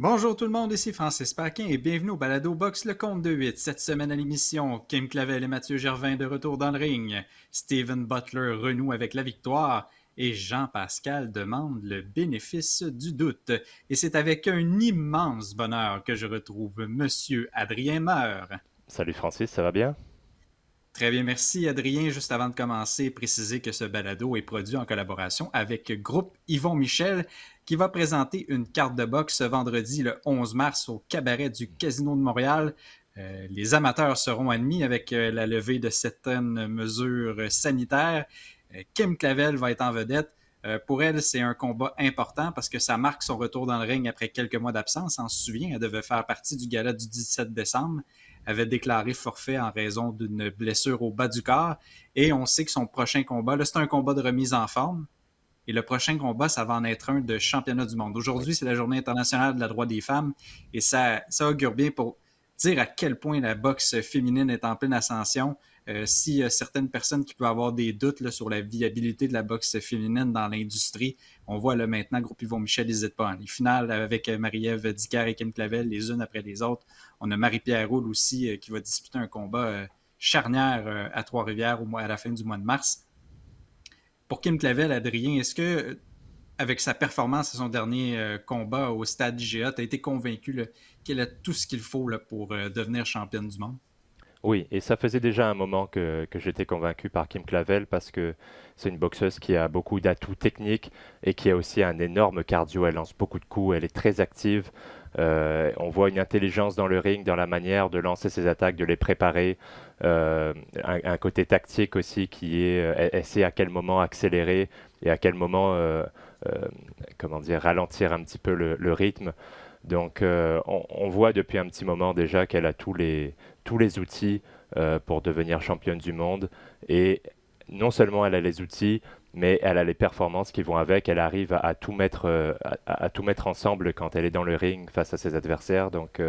Bonjour tout le monde, ici Francis Paquin et bienvenue au Balado Box Le Compte de 8. Cette semaine à l'émission, Kim Clavel et Mathieu Gervin de retour dans le ring. Steven Butler renoue avec la victoire et Jean-Pascal demande le bénéfice du doute. Et c'est avec un immense bonheur que je retrouve Monsieur Adrien Meur. Salut Francis, ça va bien? Très bien, merci Adrien. Juste avant de commencer, préciser que ce balado est produit en collaboration avec Groupe Yvon Michel qui va présenter une carte de boxe ce vendredi le 11 mars au cabaret du Casino de Montréal. Les amateurs seront admis avec la levée de certaines mesures sanitaires. Kim Clavel va être en vedette. Pour elle, c'est un combat important parce que ça marque son retour dans le ring après quelques mois d'absence. On se souvient, elle devait faire partie du gala du 17 décembre, avait déclaré forfait en raison d'une blessure au bas du corps. Et on sait que son prochain combat, là, c'est un combat de remise en forme. Et le prochain combat, ça va en être un de championnat du monde. Oui. Aujourd'hui, c'est la journée internationale de la droit des femmes. Et ça augure bien pour dire à quel point la boxe féminine est en pleine ascension. S'il y a certaines personnes qui peuvent avoir des doutes là, sur la viabilité de la boxe féminine dans l'industrie, on voit là, maintenant, Groupe Yvon Michel n'hésite pas. Les finales avec Marie-Ève Dicker et Kim Clavel, les unes après les autres. On a Marie-Pierre Roule aussi qui va disputer un combat charnière à Trois-Rivières à la fin du mois de mars. Pour Kim Clavel, Adrien, est-ce que, avec sa performance à son dernier combat au stade IGA, tu as été convaincu là, qu'elle a tout ce qu'il faut là, pour devenir championne du monde? Oui, et ça faisait déjà un moment que j'étais convaincu par Kim Clavel parce que c'est une boxeuse qui a beaucoup d'atouts techniques et qui a aussi un énorme cardio. Elle lance beaucoup de coups, elle est très active. On voit une intelligence dans le ring, dans la manière de lancer ses attaques, de les préparer. Un côté tactique aussi qui est, elle sait à quel moment accélérer et à quel moment, euh, comment dire, ralentir un petit peu le rythme. Donc, on voit depuis un petit moment déjà qu'elle a tous les outils pour devenir championne du monde. Et non seulement elle a les outils, mais elle a les performances qui vont avec. Elle arrive à tout mettre, à tout mettre ensemble quand elle est dans le ring face à ses adversaires. Donc,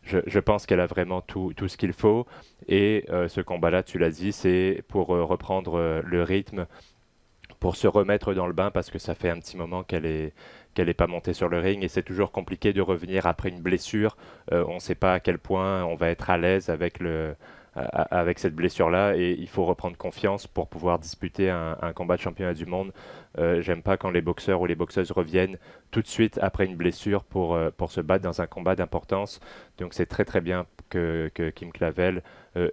je pense qu'elle a vraiment tout ce qu'il faut. Et ce combat-là, tu l'as dit, c'est pour reprendre le rythme, pour se remettre dans le bain parce que ça fait un petit moment qu'elle est pas montée sur le ring et c'est toujours compliqué de revenir après une blessure. On ne sait pas à quel point on va être à l'aise avec avec cette blessure-là et il faut reprendre confiance pour pouvoir disputer un combat de championnat du monde. J'aime pas quand les boxeurs ou les boxeuses reviennent tout de suite après une blessure pour se battre dans un combat d'importance. Donc c'est très très bien que Kim Clavel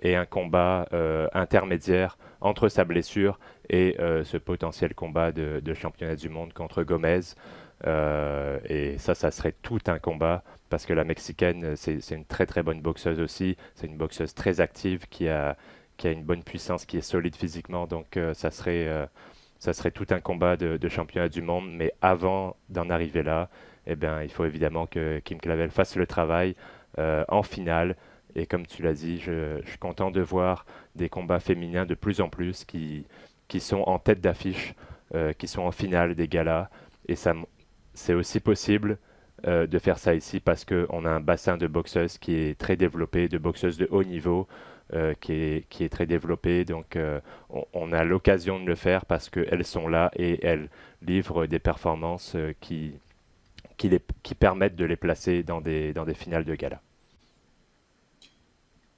ait un combat intermédiaire entre sa blessure et ce potentiel combat de championnat du monde contre Gomez. Et ça serait tout un combat parce que la Mexicaine, c'est une très très bonne boxeuse aussi. C'est une boxeuse très active qui a une bonne puissance, qui est solide physiquement. Donc ça serait tout un combat de championnat du monde. Mais avant d'en arriver là, eh bien, il faut évidemment que Kim Clavel fasse le travail en finale. Et comme tu l'as dit, je suis content de voir des combats féminins de plus en plus qui sont en tête d'affiche, qui sont en finale des galas. Et ça, c'est aussi possible de faire ça ici parce qu'on a un bassin de boxeuses qui est très développé, de boxeuses de haut niveau qui est très développé. Donc on a l'occasion de le faire parce qu'elles sont là et elles livrent des performances qui permettent de les placer dans des finales de gala.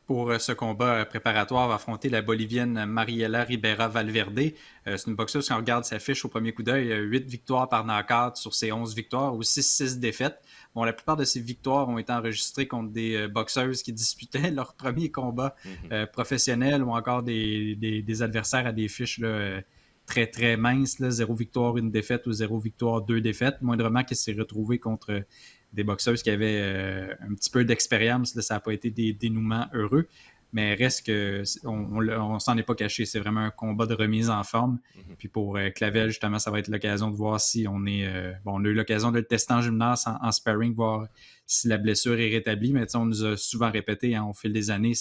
Pour ce combat préparatoire, va affronter la Bolivienne Mariela Ribera Valverde. C'est une boxeuse, quand on regarde sa fiche au premier coup d'œil, 8 victoires par knockout sur ses 11 victoires, ou 6 défaites. Bon, la plupart de ces victoires ont été enregistrées contre des boxeuses qui disputaient leur premier combat Mhm. professionnel ou encore des adversaires à des fiches là, très très minces, là, 0 victoire, une défaite ou 0 victoire, 2 défaites. Moindrement qu'elle s'est retrouvée contre des boxeuses qui avaient un petit peu d'expérience. Là, ça n'a pas été des dénouements heureux, mais reste que on s'en est pas caché. C'est vraiment un combat de remise en forme. Mhm. Puis pour Clavel, justement, ça va être l'occasion de voir si on est. Bon, on a eu l'occasion de le tester en gymnase, en sparring, voir si la blessure est rétablie. Mais on nous a souvent répété hein, au fil des années,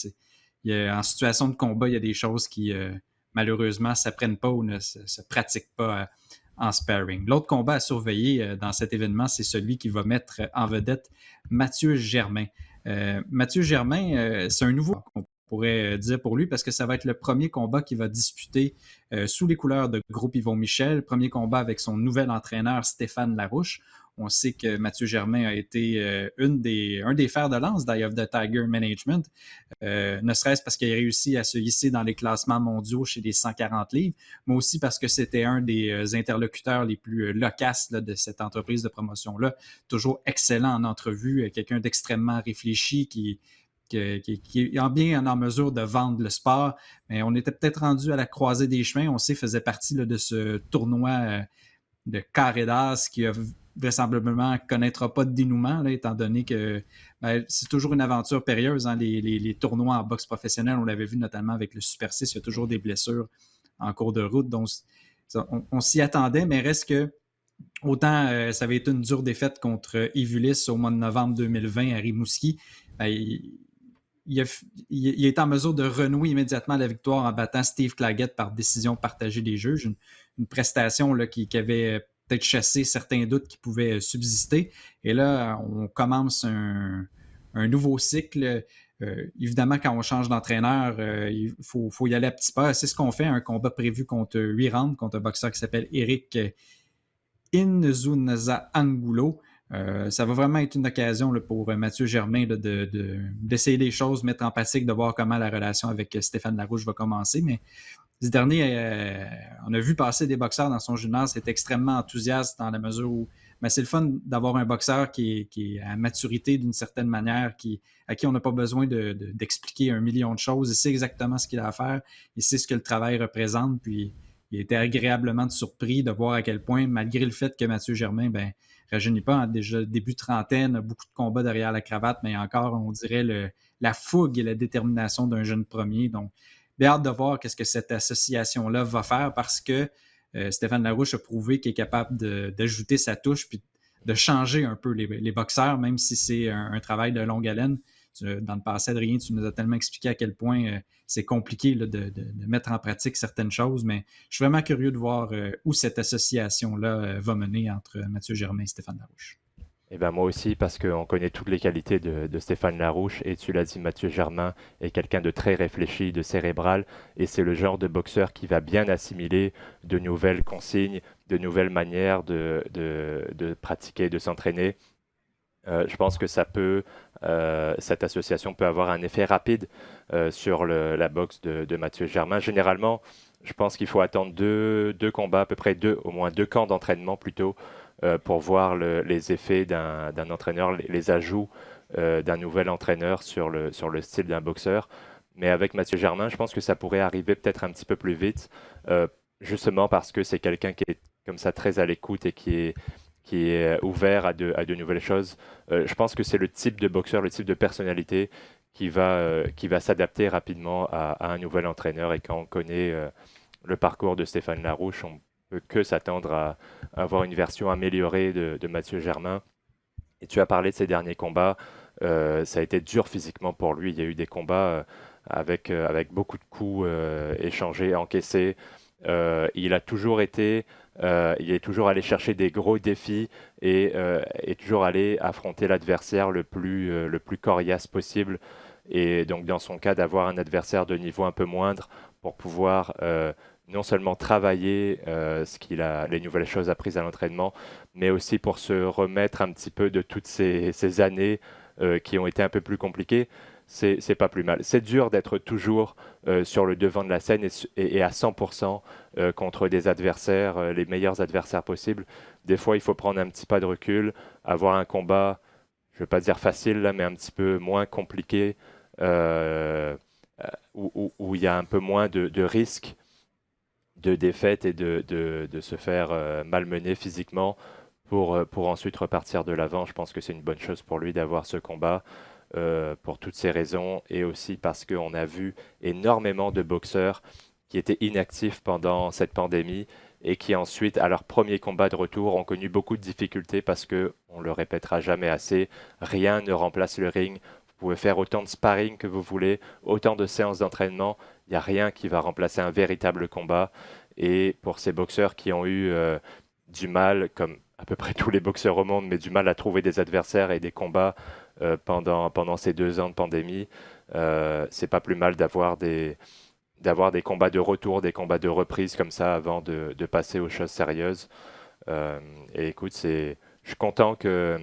en situation de combat, il y a des choses qui malheureusement ne s'apprennent pas ou ne se pratiquent pas en sparring. L'autre combat à surveiller dans cet événement, c'est celui qui va mettre en vedette Mathieu Germain. Mathieu Germain, c'est un nouveau qu'on pourrait dire pour lui parce que ça va être le premier combat qu'il va disputer sous les couleurs de Groupe Yvon Michel, premier combat avec son nouvel entraîneur Stéphane Larouche. On sait que Mathieu Germain a été un des fers de lance d'Eye of the Tiger Management, ne serait-ce parce qu'il a réussi à se hisser dans les classements mondiaux chez les 140 livres, mais aussi parce que c'était un des interlocuteurs les plus loquaces là, de cette entreprise de promotion-là. Toujours excellent en entrevue, quelqu'un d'extrêmement réfléchi qui est bien en mesure de vendre le sport. Mais on était peut-être rendu à la croisée des chemins. On sait faisait partie là, de ce tournoi de carré d'as qui vraisemblablement ne connaîtra pas de dénouement, là, étant donné que c'est toujours une aventure périlleuse. Hein, les tournois en boxe professionnelle, on l'avait vu notamment avec le Super 6, il y a toujours des blessures en cours de route. Donc, on s'y attendait, mais reste que autant ça avait été une dure défaite contre Yves Ulysse au mois de novembre 2020 à Rimouski. Il est en mesure de renouer immédiatement la victoire en battant Steve Claggett par décision partagée des juges. Une prestation là, qui avait peut-être chassé certains doutes qui pouvaient subsister. Et là, on commence un nouveau cycle. Évidemment, quand on change d'entraîneur, il faut y aller à petits pas. C'est ce qu'on fait, un combat prévu contre 8 rounds, contre un boxeur qui s'appelle Eric Inzunza Angulo. Ça va vraiment être une occasion là, pour Mathieu Germain là, d'essayer les choses, mettre en pratique, de voir comment la relation avec Stéphane Larouche va commencer. Mais ce dernier, on a vu passer des boxeurs dans son gymnase, c'est extrêmement enthousiaste dans la mesure où c'est le fun d'avoir un boxeur qui est à maturité d'une certaine manière, à qui on n'a pas besoin d'expliquer 1 million de choses. Il sait exactement ce qu'il a à faire, il sait ce que le travail représente, puis il était agréablement surpris de voir à quel point, malgré le fait que Mathieu Germain, rajeunit pas, déjà début trentaine, beaucoup de combats derrière la cravate, mais encore, on dirait, la fougue et la détermination d'un jeune premier. Donc, j'ai hâte de voir qu'est-ce que cette association-là va faire parce que Stéphane Larouche a prouvé qu'il est capable d'ajouter sa touche puis de changer un peu les boxeurs, même si c'est un travail de longue haleine. Dans le passé, Adrien, tu nous as tellement expliqué à quel point c'est compliqué là, de mettre en pratique certaines choses, mais je suis vraiment curieux de voir où cette association-là va mener entre Mathieu Germain et Stéphane Larouche. Et ben moi aussi, parce qu'on connaît toutes les qualités de Stéphane Larouche, et tu l'as dit, Mathieu Germain est quelqu'un de très réfléchi, de cérébral, et c'est le genre de boxeur qui va bien assimiler de nouvelles consignes, de nouvelles manières de pratiquer, de s'entraîner. Je pense que cette association peut avoir un effet rapide sur la boxe de Mathieu Germain. Généralement, je pense qu'il faut attendre deux combats, à peu près au moins 2 camps d'entraînement plutôt, pour voir les effets d'un entraîneur, les ajouts d'un nouvel entraîneur sur le style d'un boxeur. Mais avec Mathieu Germain, je pense que ça pourrait arriver peut-être un petit peu plus vite, justement parce que c'est quelqu'un qui est comme ça très à l'écoute et qui est ouvert à de nouvelles choses. Je pense que c'est le type de boxeur, le type de personnalité qui va s'adapter rapidement à un nouvel entraîneur. Et quand on connaît le parcours de Stéphane Larouche, on peut que s'attendre à avoir une version améliorée de Mathieu Germain. Et tu as parlé de ses derniers combats. Ça a été dur physiquement pour lui. Il y a eu des combats avec beaucoup de coups échangés, encaissés. Il est toujours allé chercher des gros défis et toujours allé affronter l'adversaire le plus coriace possible. Et donc, dans son cas, d'avoir un adversaire de niveau un peu moindre pour pouvoir non seulement travailler les nouvelles choses apprises à l'entraînement, mais aussi pour se remettre un petit peu de toutes ces années qui ont été un peu plus compliquées. C'est pas plus mal. C'est dur d'être toujours sur le devant de la scène et à 100% contre des adversaires, les meilleurs adversaires possibles. Des fois, il faut prendre un petit pas de recul, avoir un combat, je ne veux pas dire facile, là, mais un petit peu moins compliqué, où il y a un peu moins de risques de défaite et de se faire malmener physiquement pour ensuite repartir de l'avant. Je pense que c'est une bonne chose pour lui d'avoir ce combat. Pour toutes ces raisons et aussi parce qu'on a vu énormément de boxeurs qui étaient inactifs pendant cette pandémie et qui ensuite, à leur premier combat de retour, ont connu beaucoup de difficultés parce que, on le répétera jamais assez, rien ne remplace le ring. Vous pouvez faire autant de sparring que vous voulez, autant de séances d'entraînement, il n'y a rien qui va remplacer un véritable combat. Et pour ces boxeurs qui ont eu du mal, comme à peu près tous les boxeurs au monde, mais du mal à trouver des adversaires et des combats pendant ces 2 ans de pandémie, c'est pas plus mal d'avoir des combats de retour, des combats de reprise comme ça avant de passer aux choses sérieuses. Et écoute, je suis content que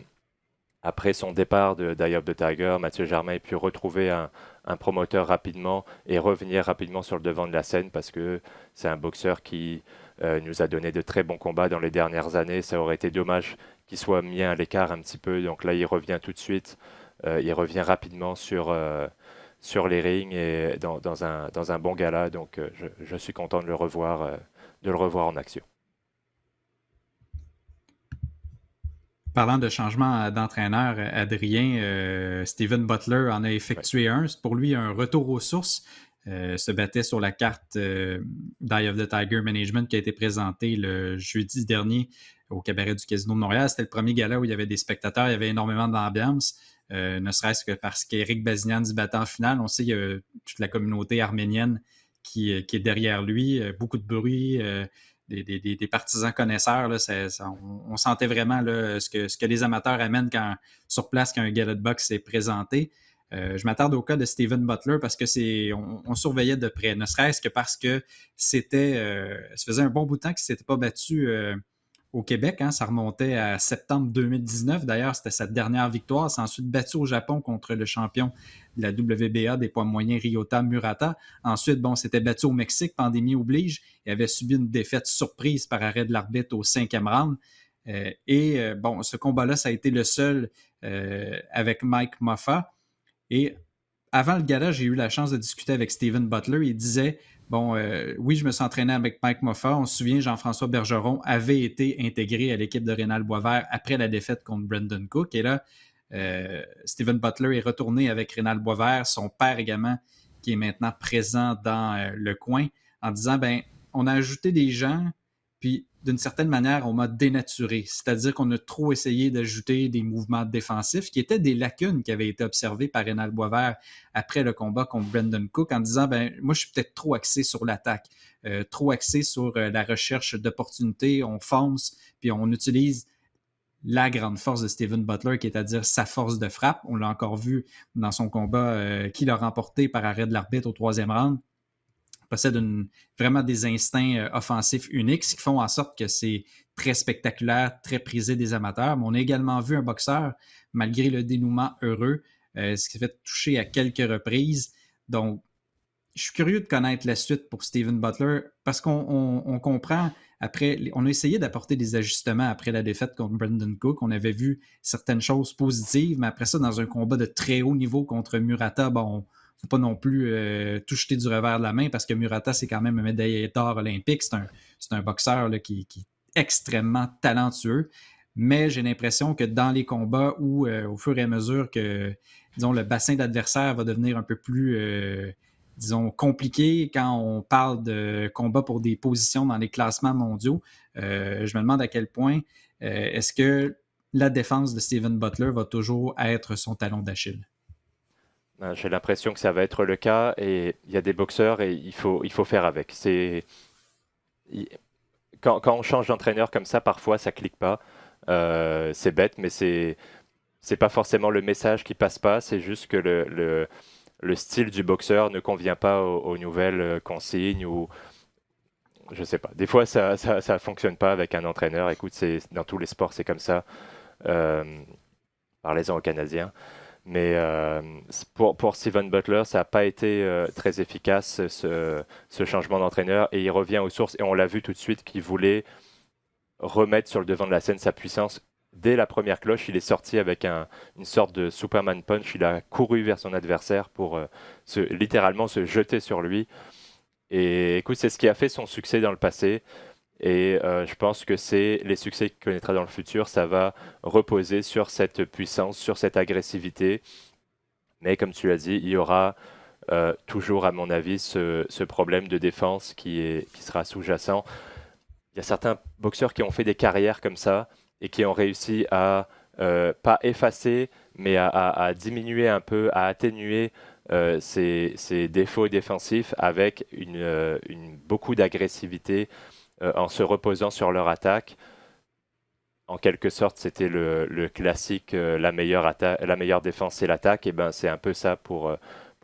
après son départ de d'Eye of the Tiger, Mathieu Germain ait pu retrouver un promoteur rapidement et revenir rapidement sur le devant de la scène parce que c'est un boxeur qui nous a donné de très bons combats dans les dernières années. Ça aurait été dommage qu'il soit mis à l'écart un petit peu. Donc là, il revient tout de suite. Il revient rapidement sur les rings et dans un bon gala. Donc je suis content de le revoir en action. Parlant de changement d'entraîneur, Adrien, Steven Butler en a Ouais. effectué un. C'est pour lui un retour aux sources. Se battait sur la carte d'Eye of the Tiger Management qui a été présentée le jeudi dernier au cabaret du Casino de Montréal. C'était le premier gala où il y avait des spectateurs, il y avait énormément d'ambiance, ne serait-ce que parce qu'Éric Bazinian se battait en finale. On sait qu'il y a toute la communauté arménienne qui est derrière lui, beaucoup de bruit, des partisans connaisseurs. Là, on sentait vraiment là, ce que les amateurs amènent sur place quand un gala de boxe est présenté. Je m'attarde au cas de Steven Butler parce que on surveillait de près, ne serait-ce que parce que ça faisait un bon bout de temps qu'il ne s'était pas battu au Québec. Hein, ça remontait à septembre 2019. D'ailleurs, c'était sa dernière victoire. Il s'est ensuite battu au Japon contre le champion de la WBA des poids moyens, Ryota Murata. Ensuite, s'était battu au Mexique, pandémie oblige. Il avait subi une défaite surprise par arrêt de l'arbitre au 5e round. Ce combat-là, ça a été le seul avec Mike Moffa. Et avant le gala, j'ai eu la chance de discuter avec Steven Butler. Il disait oui, je me suis entraîné avec Mike Moffa. On se souvient, Jean-François Bergeron avait été intégré à l'équipe de Rénal Boisvert après la défaite contre Brendan Cook. Et là, Steven Butler est retourné avec Rénal Boisvert, son père également, qui est maintenant présent dans le coin, en disant on a ajouté des gens, puis d'une certaine manière, on m'a dénaturé. C'est-à-dire qu'on a trop essayé d'ajouter des mouvements défensifs qui étaient des lacunes qui avaient été observées par Rénal Boisvert après le combat contre Brendan Cook en disant moi, je suis peut-être trop axé sur l'attaque, trop axé sur la recherche d'opportunités. On fonce, puis on utilise la grande force de Steven Butler, qui est à dire sa force de frappe. On l'a encore vu dans son combat qu'il a remporté par arrêt de l'arbitre au 3e round. Possède vraiment des instincts offensifs uniques, ce qui font en sorte que c'est très spectaculaire, très prisé des amateurs. Mais on a également vu un boxeur, malgré le dénouement heureux, ce qui s'est fait toucher à quelques reprises. Donc, je suis curieux de connaître la suite pour Steven Butler parce qu'on comprend on a essayé d'apporter des ajustements après la défaite contre Brendan Cook. On avait vu certaines choses positives, mais après ça, dans un combat de très haut niveau contre Murata, on ne faut pas non plus tout jeter du revers de la main parce que Murata, c'est quand même un médaillé d'or olympique. C'est un boxeur là, qui est extrêmement talentueux. Mais j'ai l'impression que dans les combats où, au fur et à mesure que, disons, le bassin d'adversaires va devenir un peu plus compliqué quand on parle de combat pour des positions dans les classements mondiaux. Je me demande à quel point est-ce que la défense de Steven Butler va toujours être son talon d'Achille. J'ai l'impression que ça va être le cas et il y a des boxeurs et il faut faire avec. Quand on change d'entraîneur comme ça, parfois ça clique pas. C'est bête, mais c'est pas forcément le message qui passe pas, c'est juste que le style du boxeur ne convient pas aux nouvelles consignes ou je sais pas. Des fois, ça fonctionne pas avec un entraîneur. Écoute, dans tous les sports, c'est comme ça. Euh, Parlez-en aux Canadiens. Mais pour Steven Butler, ça n'a pas été très efficace ce changement d'entraîneur et il revient aux sources et on l'a vu tout de suite qu'il voulait remettre sur le devant de la scène sa puissance. Dès la première cloche, il est sorti avec une sorte de Superman punch. Il a couru vers son adversaire pour littéralement se jeter sur lui. Et écoute, c'est ce qui a fait son succès dans le passé. Et je pense que c'est les succès qu'il connaîtra dans le futur, ça va reposer sur cette puissance, sur cette agressivité. Mais comme tu l'as dit, il y aura toujours, à mon avis, ce problème de défense qui sera sous-jacent. Il y a certains boxeurs qui ont fait des carrières comme ça et qui ont réussi à pas effacer, mais à diminuer un peu, à atténuer ces défauts défensifs avec beaucoup d'agressivité en se reposant sur leur attaque. En quelque sorte, c'était le classique, la meilleure défense, c'est l'attaque. Et ben, c'est un peu ça pour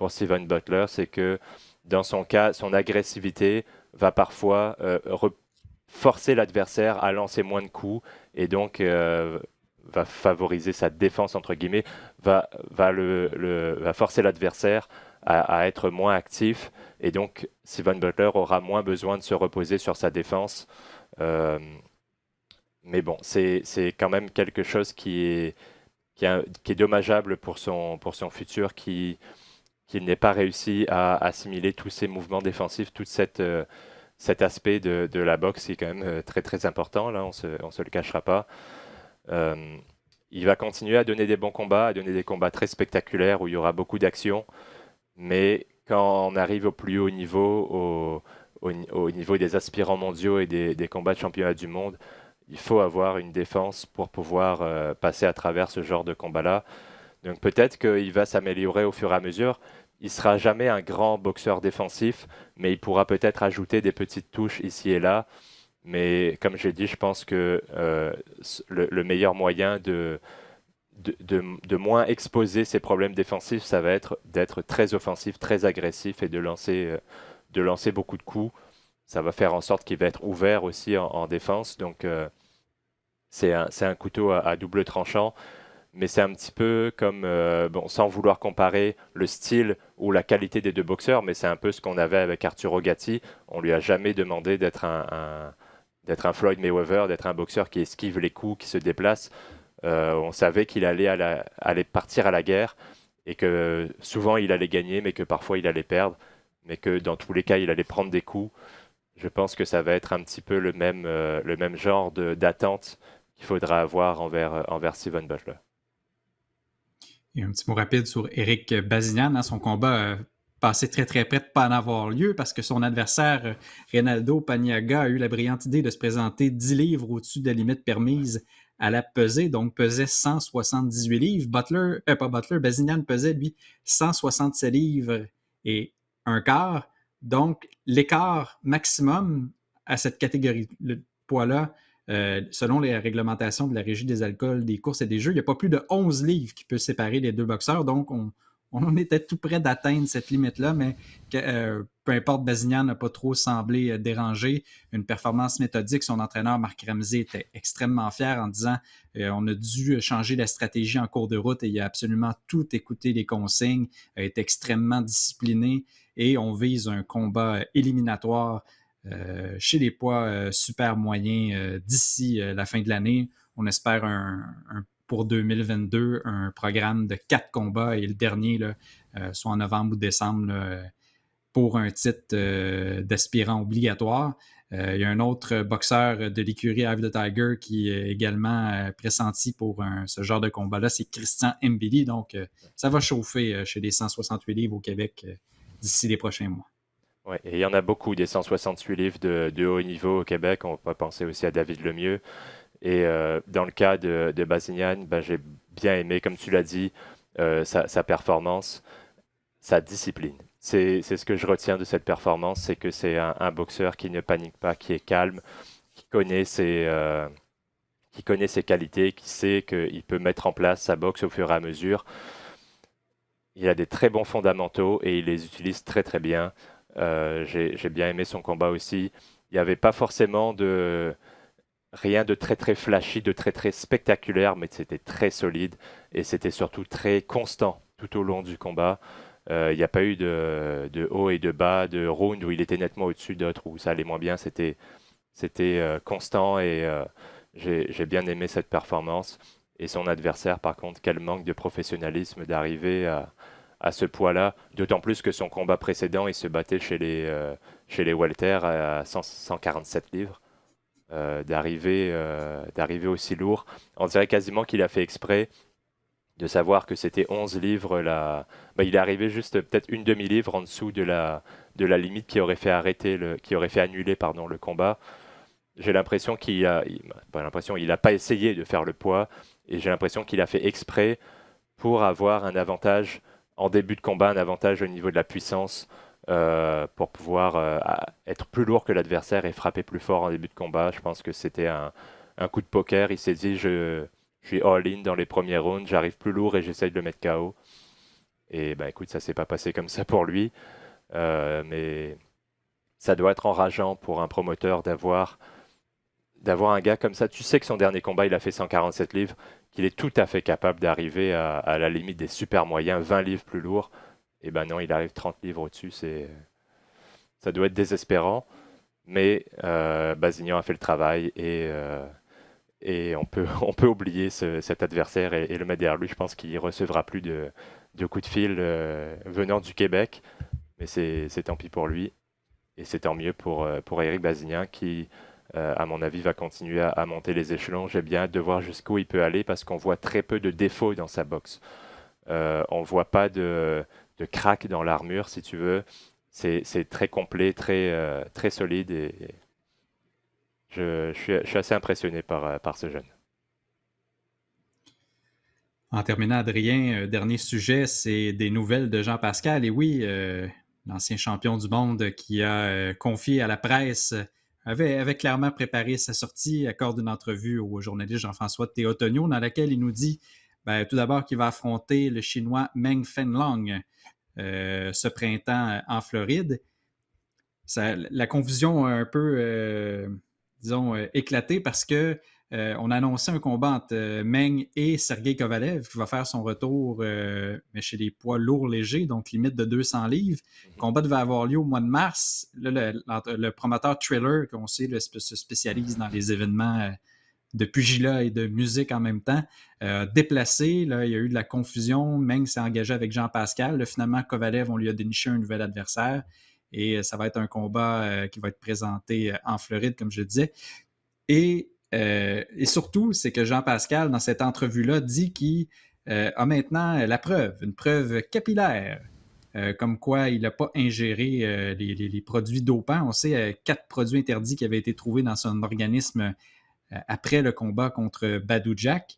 Steven Butler, c'est que dans son cas, son agressivité va parfois forcer l'adversaire à lancer moins de coups et donc va favoriser sa défense, entre guillemets, va forcer l'adversaire à être moins actif. Et donc, Steven Butler aura moins besoin de se reposer sur sa défense. Euh, mais bon, c'est quand même quelque chose qui est dommageable pour son futur, qu'il n'ait pas réussi à assimiler tous ces mouvements défensifs, cet aspect de la boxe qui est quand même très très important, là, on se le cachera pas. Euh, il va continuer à donner des bons combats, à donner des combats très spectaculaires où il y aura beaucoup d'action, mais quand on arrive au plus haut niveau, au niveau des aspirants mondiaux et des combats de championnat du monde, il faut avoir une défense pour pouvoir passer à travers ce genre de combat-là. Donc peut-être qu'il va s'améliorer au fur et à mesure. Il sera jamais un grand boxeur défensif, mais il pourra peut-être ajouter des petites touches ici et là. Mais comme j'ai dit, je pense que le meilleur moyen de moins exposer ses problèmes défensifs, ça va être d'être très offensif, très agressif et de lancer beaucoup de coups. Ça va faire en sorte qu'il va être ouvert aussi en défense. Donc c'est un couteau à double tranchant. Mais c'est un petit peu comme, bon, sans vouloir comparer le style ou la qualité des deux boxeurs, mais c'est un peu ce qu'on avait avec Arturo Gatti. On lui a jamais demandé d'être un Floyd Mayweather, d'être un boxeur qui esquive les coups, qui se déplace. On savait qu'il allait, allait partir à la guerre et que souvent il allait gagner, mais que parfois il allait perdre, mais que dans tous les cas il allait prendre des coups. Je pense que ça va être un petit peu le même genre d'attente qu'il faudra avoir envers Steven Butler. Et un petit mot rapide sur Eric Bazignan. Hein, son combat passé très très près de ne pas en avoir lieu parce que son adversaire Reynaldo Paniaga a eu la brillante idée de se présenter 10 livres au-dessus de la limite permise à la pesée, donc pesait 178 livres. Bazignan pesait lui 167 livres et un quart. Donc l'écart maximum à cette catégorie de poids-là, selon les réglementations de la Régie des alcools, des courses et des jeux, il n'y a pas plus de 11 livres qui peut séparer les deux boxeurs. Donc, on en était tout près d'atteindre cette limite-là, mais peu importe, Bazignan n'a pas trop semblé déranger. Une performance méthodique. Son entraîneur, Marc Ramsey, était extrêmement fier en disant on a dû changer la stratégie en cours de route et il a absolument tout écouté les consignes, est extrêmement discipliné et on vise un combat éliminatoire chez les poids super moyens d'ici la fin de l'année. On espère pour 2022 un programme de 4 combats et le dernier, là, soit en novembre ou décembre, là, pour un titre d'aspirant obligatoire. Il y a un autre boxeur de l'écurie Eye of the Tiger qui est également pressenti pour ce genre de combat-là, c'est Christian Mbili. Donc, ça va chauffer chez les 168 livres au Québec d'ici les prochains mois. Ouais, et il y en a beaucoup des 168 livres de haut niveau au Québec. On peut penser aussi à David Lemieux. Et dans le cas de Bazignan, ben, j'ai bien aimé, comme tu l'as dit, sa performance, sa discipline. C'est ce que je retiens de cette performance, c'est que c'est un boxeur qui ne panique pas, qui est calme, qui connaît qui connaît ses qualités, qui sait qu'il peut mettre en place sa boxe au fur et à mesure. Il a des très bons fondamentaux et il les utilise très très bien. J'ai bien aimé son combat aussi. Il n'y avait pas forcément rien de très très flashy, de très très spectaculaire, mais c'était très solide et c'était surtout très constant tout au long du combat. Il n'y a pas eu de haut et de bas, de round où il était nettement au-dessus d'autres, où ça allait moins bien. C'était constant et j'ai bien aimé cette performance. Et son adversaire, par contre, quel manque de professionnalisme d'arriver à ce poids-là. D'autant plus que son combat précédent, il se battait chez les welter à 147 livres. D'arriver aussi lourd. On dirait quasiment qu'il a fait exprès de savoir que c'était 11 livres. Bah, il est arrivé juste peut-être une demi-livre en dessous de la limite qui aurait fait qui aurait fait annuler pardon, le combat. J'ai l'impression il n'a pas essayé de faire le poids et j'ai l'impression qu'il a fait exprès pour avoir un avantage en début de combat, un avantage au niveau de la puissance pour pouvoir être plus lourd que l'adversaire et frapper plus fort en début de combat. Je pense que c'était un coup de poker. Il s'est dit, je suis all-in dans les premiers rounds, j'arrive plus lourd et j'essaye de le mettre KO. Et ben écoute, ça s'est pas passé comme ça pour lui. Mais ça doit être enrageant pour un promoteur d'avoir d'avoir un gars comme ça, tu sais que son dernier combat, il a fait 147 livres, qu'il est tout à fait capable d'arriver à la limite des super moyens, 20 livres plus lourds. Et ben non, il arrive 30 livres au-dessus, ça doit être désespérant. Mais Bazignan a fait le travail et on peut oublier cet adversaire et le mettre derrière lui. Je pense qu'il recevra plus de coups de fil venant du Québec, mais c'est tant pis pour lui. Et c'est tant mieux pour Éric Bazignan qui, à mon avis, va continuer à monter les échelons. J'ai bien hâte de voir jusqu'où il peut aller parce qu'on voit très peu de défauts dans sa boxe. On ne voit pas de crack dans l'armure, si tu veux. C'est très complet, très solide et je suis assez impressionné par ce jeune. En terminant, Adrien, dernier sujet, c'est des nouvelles de Jean Pascal. Et oui, l'ancien champion du monde qui a confié à la presse, avait clairement préparé sa sortie, accorde une entrevue au journaliste Jean-François Théotonio dans laquelle il nous dit tout d'abord qu'il va affronter le Chinois Meng Fenlong ce printemps en Floride. La confusion a un peu, disons, éclaté parce que on a annoncé un combat entre Meng et Sergei Kovalev qui va faire son retour mais chez les poids lourds légers, donc limite de 200 livres. Le combat devait avoir lieu au mois de mars. Là, le promoteur Triller, qu'on sait, se spécialise dans les événements de pugilat et de musique en même temps, déplacé. Là, il y a eu de la confusion. Meng s'est engagé avec Jean Pascal. Là, finalement, Kovalev, on lui a déniché un nouvel adversaire. Et ça va être un combat qui va être présenté en Floride, comme je le disais. Et surtout, c'est que Jean Pascal, dans cette entrevue-là, dit qu'il a maintenant la preuve, une preuve capillaire, comme quoi il n'a pas ingéré les produits dopants. On sait 4 produits interdits qui avaient été trouvés dans son organisme après le combat contre Badou Jack.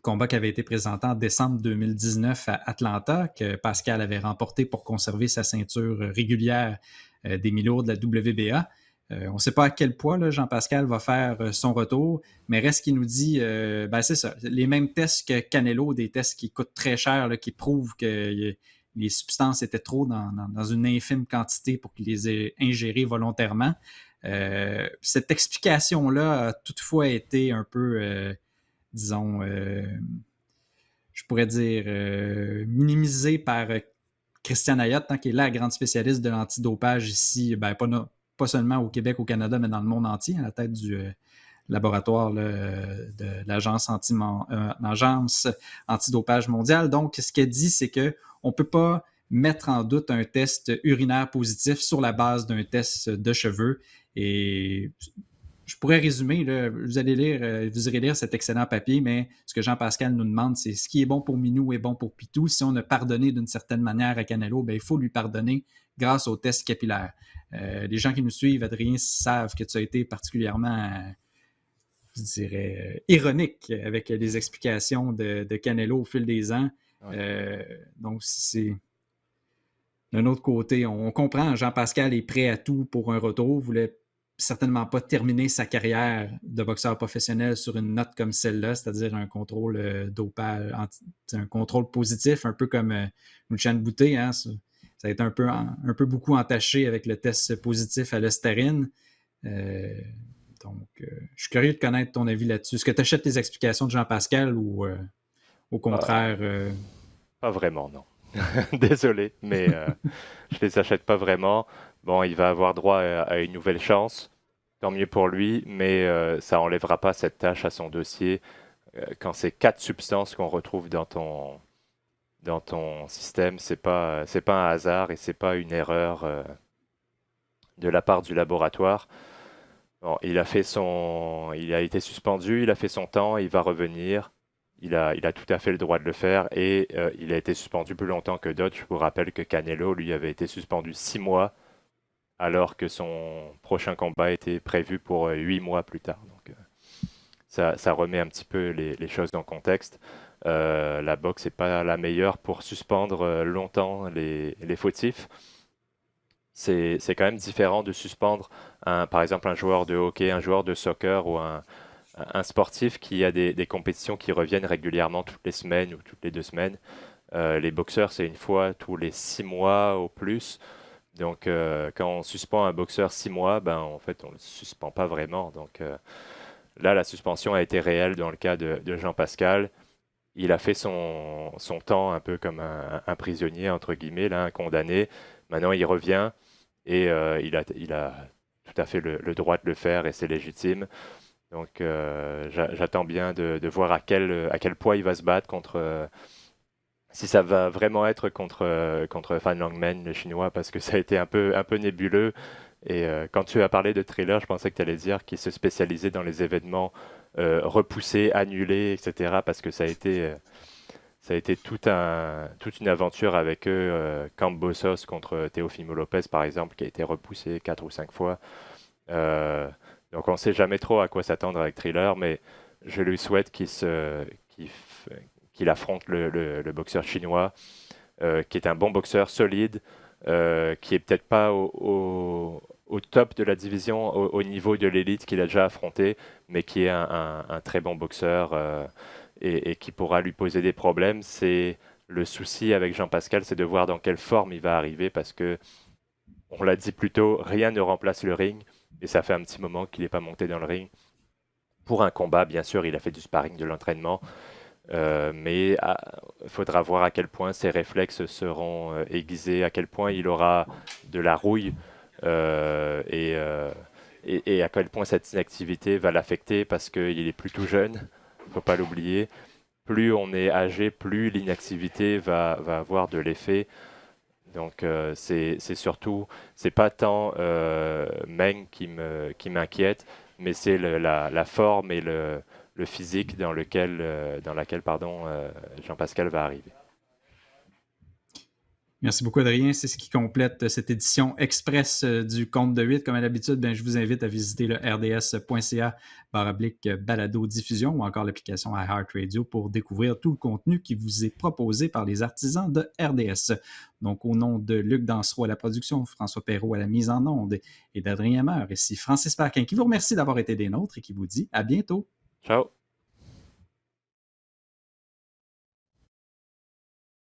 Combat qui avait été présenté en décembre 2019 à Atlanta, que Pascal avait remporté pour conserver sa ceinture régulière des mi-lourds de la WBA. On ne sait pas à quel poids là, Jean-Pascal va faire son retour, mais reste qu'il nous dit, c'est ça, les mêmes tests que Canelo, des tests qui coûtent très cher, là, qui prouvent que les substances étaient trop dans une infime quantité pour qu'il les ait ingérées volontairement. Cette explication-là a toutefois été un peu, disons, je pourrais dire, minimisée par Christiane Ayotte, qui est la grande spécialiste de l'antidopage ici, pas seulement au Québec, au Canada, mais dans le monde entier, à la tête du laboratoire là, de l'agence antidopage mondiale. Donc, ce qu'elle dit, c'est qu'on ne peut pas mettre en doute un test urinaire positif sur la base d'un test de cheveux. Et je pourrais résumer, là, vous irez lire cet excellent papier, mais ce que Jean-Pascal nous demande, c'est ce qui est bon pour Minou est bon pour Pitou. Si on a pardonné d'une certaine manière à Canelo, il faut lui pardonner grâce au test capillaire. Les gens qui nous suivent, Adrien, savent que tu as été particulièrement, je dirais, ironique avec les explications de Canelo au fil des ans. Ouais. Donc, c'est d'un autre côté, on comprend, Jean-Pascal est prêt à tout pour un retour, voulait certainement pas terminer sa carrière de boxeur professionnel sur une note comme celle-là, c'est-à-dire un contrôle dopage, un contrôle positif, un peu comme Lucien Boutet, hein, ça a été un peu beaucoup entaché avec le test positif à l'Ostarine. Donc, je suis curieux de connaître ton avis là-dessus. Est-ce que tu achètes les explications de Jean-Pascal ou au contraire... Pas vraiment, non. Désolé, mais je les achète pas vraiment. Bon, il va avoir droit à une nouvelle chance, tant mieux pour lui, mais ça enlèvera pas cette tâche à son dossier. Quand c'est 4 substances qu'on retrouve dans ton système, c'est pas un hasard et c'est pas une erreur de la part du laboratoire. Bon, il a été suspendu, il a fait son temps, il va revenir. Il a tout à fait le droit de le faire et il a été suspendu plus longtemps que d'autres. Je vous rappelle que Canelo, lui, avait été suspendu 6 mois alors que son prochain combat était prévu pour 8 mois plus tard. Donc, ça remet un petit peu les choses dans le contexte. La boxe n'est pas la meilleure pour suspendre longtemps les fautifs. C'est quand même différent de suspendre, par exemple, un joueur de hockey, un joueur de soccer ou un sportif qui a des compétitions qui reviennent régulièrement toutes les semaines ou toutes les 2 semaines. Les boxeurs, c'est une fois tous les 6 mois au plus. Donc, quand on suspend un boxeur 6 mois, ben, en fait, on ne le suspend pas vraiment. Donc, là, la suspension a été réelle dans le cas de Jean-Pascal. Il a fait son temps un peu comme un prisonnier, entre guillemets, là, un condamné. Maintenant, il revient et il a tout à fait le droit de le faire et c'est légitime. Donc, j'attends bien de voir à quel point il va se battre si ça va vraiment être contre Fan Langmen, le chinois, parce que ça a été un peu nébuleux. Et quand tu as parlé de Thriller, je pensais que tu allais dire qu'il se spécialisait dans les événements repoussés, annulés, etc. Parce que ça a été toute une aventure avec eux. Kambosos contre Teofimo Lopez, par exemple, qui a été repoussé 4 ou 5 fois. Euh, donc on ne sait jamais trop à quoi s'attendre avec Thriller, mais je lui souhaite qu'il affronte le boxeur chinois, qui est un bon boxeur solide, qui est peut-être pas au top de la division, au niveau de l'élite qu'il a déjà affronté, mais qui est un très bon boxeur et qui pourra lui poser des problèmes. C'est le souci avec Jean-Pascal, c'est de voir dans quelle forme il va arriver, parce que on l'a dit plus tôt, rien ne remplace le ring, et ça fait un petit moment qu'il n'est pas monté dans le ring. Pour un combat, bien sûr, il a fait du sparring, de l'entraînement, mais il faudra voir à quel point ses réflexes seront aiguisés, à quel point il aura de la rouille et à quel point cette inactivité va l'affecter parce qu'il est plus tout jeune, il ne faut pas l'oublier. Plus on est âgé, plus l'inactivité va avoir de l'effet. Donc c'est surtout, c'est pas tant Meng qui m'inquiète, mais c'est la forme et le physique dans laquelle pardon, Jean-Pascal va arriver. Merci beaucoup, Adrien. C'est ce qui complète cette édition express du Compte de 8. Comme à l'habitude, je vous invite à visiter le rds.ca/balado diffusion ou encore l'application iHeartRadio pour découvrir tout le contenu qui vous est proposé par les artisans de RDS. Donc, au nom de Luc Dansereau à la production, François Perrault à la mise en onde et d'Adrien Meur, ici Francis Parquin qui vous remercie d'avoir été des nôtres et qui vous dit à bientôt. Ciao!